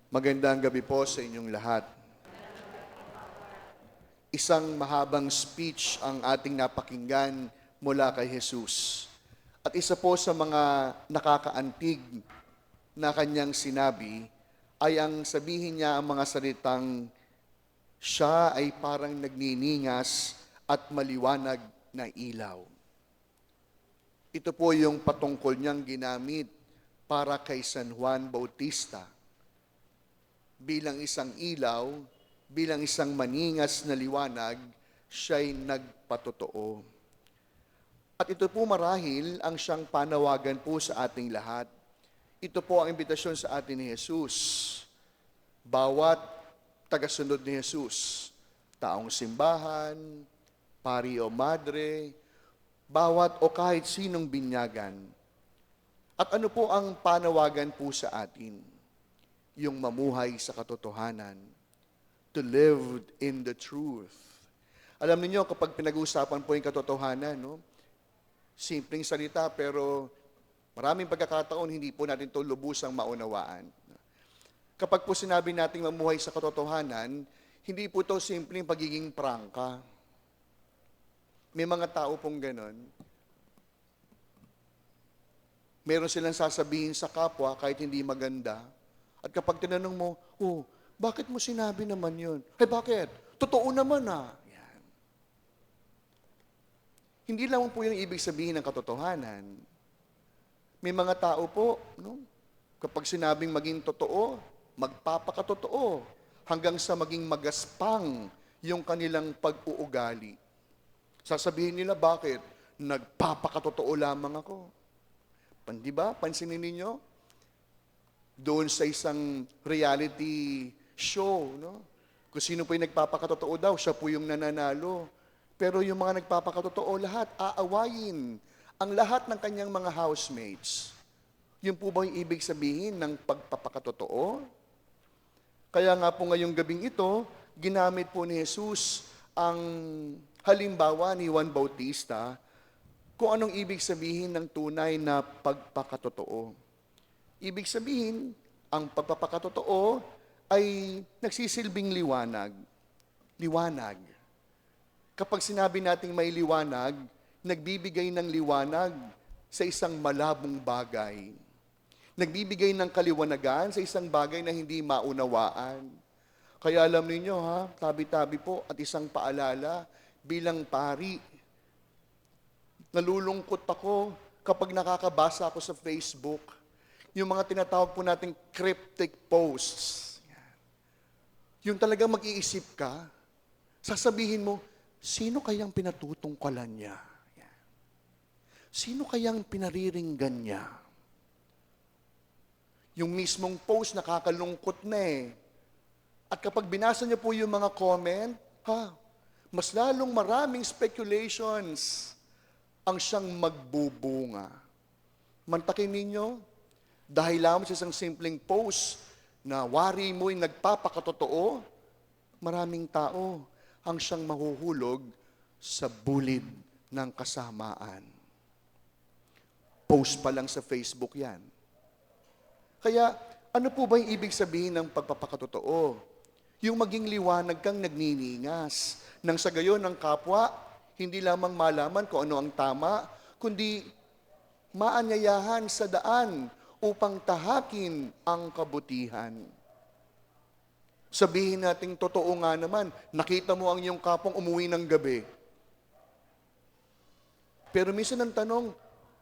Magandang gabi po sa inyong lahat. Isang mahabang speech ang ating napakinggan mula kay Jesus. At isa po sa mga nakakaantig na kanyang sinabi ay ang sabihin niya ang mga salitang siya ay parang nagniningas at maliwanag na ilaw. Ito po yung patungkol niyang ginamit para kay San Juan Bautista. Bilang isang ilaw, bilang isang maningas na liwanag, siya'y nagpatotoo. At ito po marahil ang siyang panawagan po sa ating lahat. Ito po ang imbitasyon sa atin ni Jesus. Bawat tagasunod ni Jesus, taong simbahan, pari o madre, bawat o kahit sinong binyagan. At ano po ang panawagan po sa atin? Yung mamuhay sa katotohanan. To live in the truth. Alam niyo kapag pinag-uusapan po yung katotohanan, no? Simpleng salita pero maraming pagkakataon hindi po natin ito lubusang maunawaan. Kapag po sinabi nating mamuhay sa katotohanan, hindi po ito simpleng pagiging prangka. May mga tao pong ganon. Meron silang sasabihin sa kapwa kahit hindi maganda. At kapag tinanong mo, bakit mo sinabi naman yun? Bakit? Totoo naman Yan. Hindi lang po yung ibig sabihin ng katotohanan. May mga tao po, no? Kapag sinabing maging totoo, magpapakatotoo hanggang sa maging magaspang yung kanilang pag-uugali. Sasabihin nila, bakit? Nagpapakatotoo lamang ako. Di ba? Pansinin ninyo? Doon sa isang reality show, no? Kung sino po yung nagpapakatotoo daw, siya po yung nananalo. Pero yung mga nagpapakatotoo lahat, aawayin ang lahat ng kanyang mga housemates. Yun po ba yung ibig sabihin ng pagpapakatotoo? Kaya nga po ngayong gabing ito, ginamit po ni Jesus ang halimbawa ni Juan Bautista kung anong ibig sabihin ng tunay na pagpakatotoo. Ibig sabihin, ang pagpapakatotoo ay nagsisilbing liwanag. Liwanag. Kapag sinabi nating may liwanag, nagbibigay ng liwanag sa isang malabong bagay. Nagbibigay ng kaliwanagan sa isang bagay na hindi maunawaan. Kaya alam niyo tabi-tabi po at isang paalala bilang pari. Nalulungkot ako kapag nakakabasa ako sa Facebook yung mga tinatawag po nating cryptic posts. Yung talagang mag-iisip ka, sasabihin mo, sino kayang pinatutungkalan niya? Sino kayang pinariringgan niya? Yung mismong post, nakakalungkot na At kapag binasa niyo po yung mga comment, mas lalong maraming speculations ang siyang magbubunga. Mantakin ninyo, dahil lamang sa isang simpleng post na wari mo'y nagpapakatotoo, maraming tao ang siyang mahuhulog sa bulid ng kasamaan. Post pa lang sa Facebook yan. Kaya, ano po ba yung ibig sabihin ng pagpapakatotoo? Yung maging liwanag kang nagniningas. Nang sa gayon ng kapwa, hindi lamang malaman kung ano ang tama, kundi maanyayahan sa daan upang tahakin ang kabutihan. Sabihin nating totoo nga naman, nakita mo ang iyong kapong umuwi ng gabi. Pero minsan ang tanong,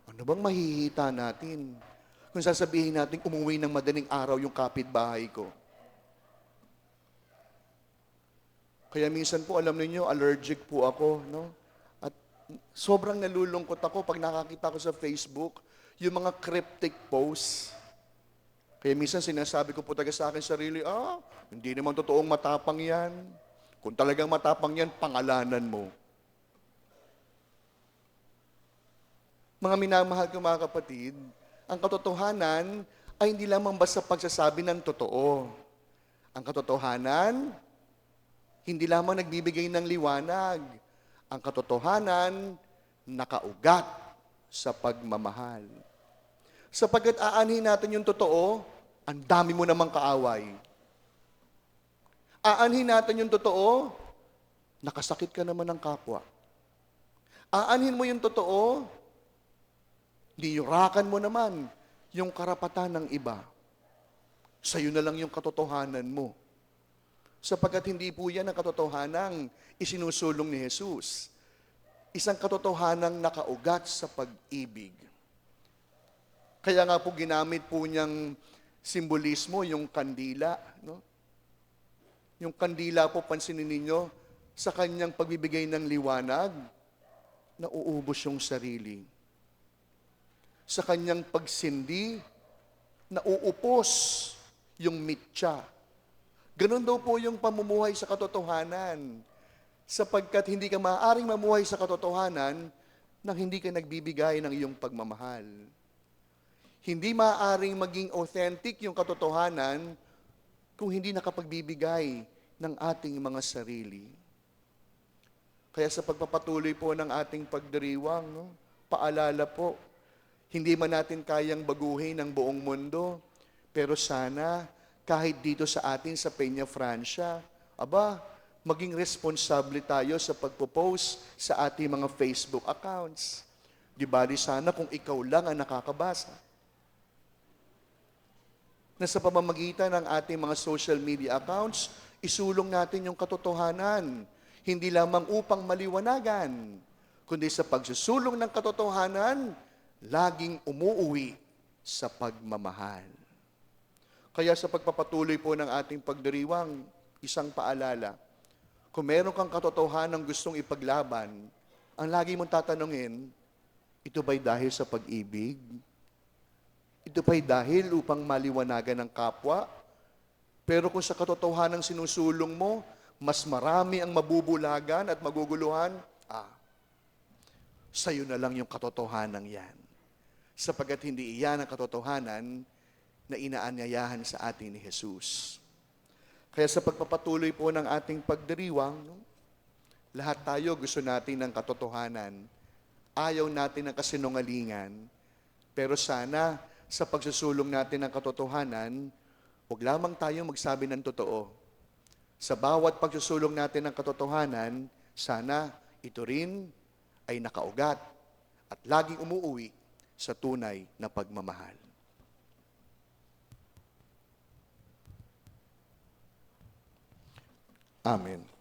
ano bang mahihita natin? Kung sasabihin natin umuwi ng madaling araw yung kapitbahay ko. Kaya minsan po, alam niyo, allergic po ako, no? At sobrang nalulungkot ako pag nakakita ko sa Facebook, yung mga cryptic posts. Kaya minsan sinasabi ko po talaga sa akin sarili, hindi naman totoong matapang yan. Kung talagang matapang yan, pangalanan mo. Mga minamahal ko mga kapatid, ang katotohanan ay hindi lamang basta pagsasabi ng totoo. Ang katotohanan, hindi lamang nagbibigay ng liwanag. Ang katotohanan, nakaugat sa pagmamahal. Sapagkat aanhin natin yung totoo, ang dami mo namang kaaway. Aanhin natin yung totoo, nakasakit ka naman ng kapwa. Aanhin mo yung totoo, niyurakan mo naman yung karapatan ng iba. Sa'yo na lang yung katotohanan mo. Sapagkat hindi po yan ang katotohanang isinusulong ni Jesus. Isang katotohanang nakaugat sa pag-ibig. Kaya nga po ginamit po niyang simbolismo, yung kandila. No? Yung kandila po, pansinin ninyo, sa kanyang pagbibigay ng liwanag, nauubos yung sarili. Sa kanyang pagsindi, nauupos yung mitya. Ganon daw po yung pamumuhay sa katotohanan. Sapagkat hindi ka maaaring mamuhay sa katotohanan nang hindi ka nagbibigay ng iyong pagmamahal. Hindi maaaring maging authentic yung katotohanan kung hindi nakapagbibigay ng ating mga sarili. Kaya sa pagpapatuloy po ng ating pagdiriwang, no, paalala po, hindi man natin kayang baguhin ang buong mundo, pero sana kahit dito sa atin sa Peña Francia, maging responsable tayo sa pagpo-post sa ating mga Facebook accounts. Di bali sana kung ikaw lang ang nakakabasa. Na sa pamamagitan ng ating mga social media accounts, isulong natin yung katotohanan. Hindi lamang upang maliwanagan, kundi sa pagsusulong ng katotohanan, laging umuuwi sa pagmamahal. Kaya sa pagpapatuloy po ng ating pagdiriwang, isang paalala, kung meron kang katotohanan gustong ipaglaban, ang lagi mong tatanungin, ito ba'y dahil sa pag-ibig? Ito ba'y dahil upang maliwanagan ng kapwa? Pero kung sa katotohanan sinusulong mo, mas marami ang mabubulagan at maguguluhan, sa'yo na lang yung katotohanan yan. Sapagat hindi iyan ang katotohanan na inaanyayahan sa atin ni Jesus. Kaya sa pagpapatuloy po ng ating pagdiriwang, no, lahat tayo gusto natin ng katotohanan. Ayaw natin ng kasinungalingan. Pero sana, sa pagsusulong natin ng katotohanan, huwag lamang tayo magsabi ng totoo. Sa bawat pagsusulong natin ng katotohanan, sana ito rin ay nakaugat at laging umuuwi sa tunay na pagmamahal. Amen.